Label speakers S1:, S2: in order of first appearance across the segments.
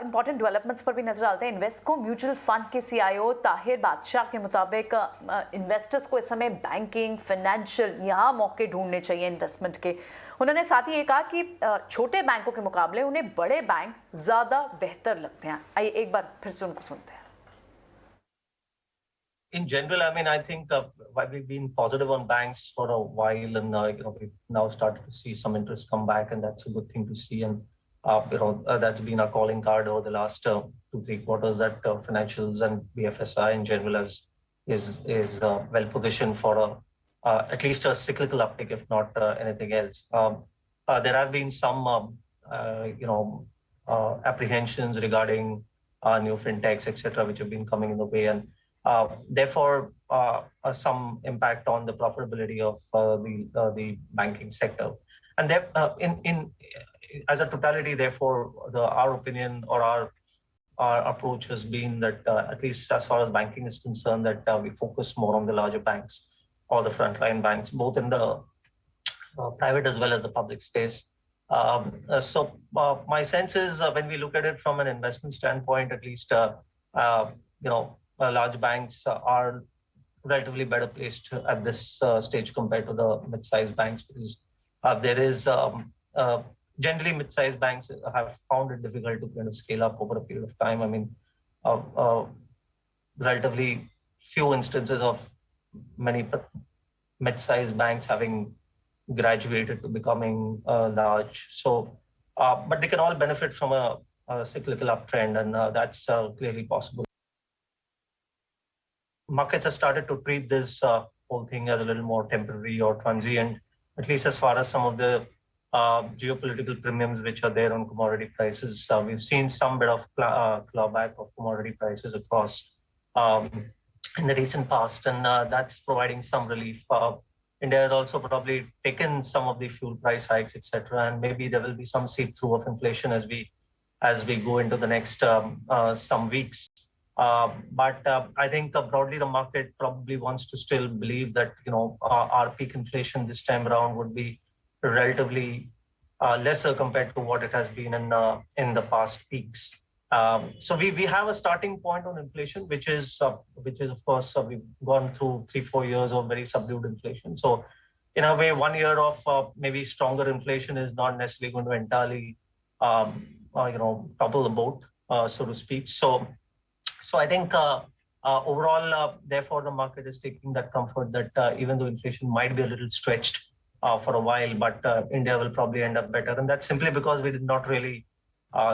S1: Important developments पर भी नजर डालते हैं। इन्वेस्को म्यूचुअल फंड के सीईओ ताहिर बादशाह के मुताबिक इन्वेस्टर्स को इस समय बैंकिंग, फाइनेंशियल यहाँ मौके ढूंढने चाहिए इन्वेस्टमेंट के। उन्होंने साथ ही ये कहा कि छोटे बैंकों के मुकाबले उन्हें बड़े बैंक ज्यादा बेहतर लगते हैं। आइए एक बार फिर से उनको सुनते हैं।
S2: In general, I mean, I think while we've been positive on banks for a while, and we've now started to see some interest come back, and that's a good thing to see. And that's been our calling card over the last 2-3 quarters. That financials and BFSI in general is well positioned for at least a cyclical uptick, if not anything else. There have been some apprehensions regarding new fintechs, etc., which have been coming in the way, and therefore, some impact on the profitability of the banking sector. And there, as a totality, therefore, our opinion or our approach has been that at least as far as banking is concerned, that we focus more on the larger banks or the frontline banks, both in the private as well as the public space. So my sense is when we look at it from an investment standpoint, at least, large banks are relatively better placed at this stage compared to the mid-sized banks, because there is generally mid-sized banks have found it difficult to kind of scale up over a period of time. I mean, relatively few instances of many mid-sized banks having graduated to becoming large. So, but they can all benefit from a cyclical uptrend, and that's clearly possible. Markets have started to treat this whole thing as a little more temporary or transient, at least as far as some of the geopolitical premiums which are there on commodity prices. We've seen some bit of clawback of commodity prices across in the recent past, and that's providing some relief. India has also probably taken some of the fuel price hikes, etc., and maybe there will be some seep-through of inflation as we go into the next some weeks. But I think broadly the market probably wants to still believe that our peak inflation this time around would be relatively lesser compared to what it has been in the past peaks. So we have a starting point on inflation, which is of course we've gone through 3-4 years of very subdued inflation. So in a way, 1 year of maybe stronger inflation is not necessarily going to entirely topple the boat, so to speak. So I think overall, therefore, the market is taking that comfort that even though inflation might be a little stretched for a while, but India will probably end up better. And that's simply because we did not really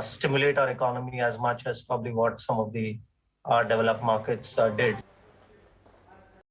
S2: stimulate our economy as much as probably what some of the developed markets did.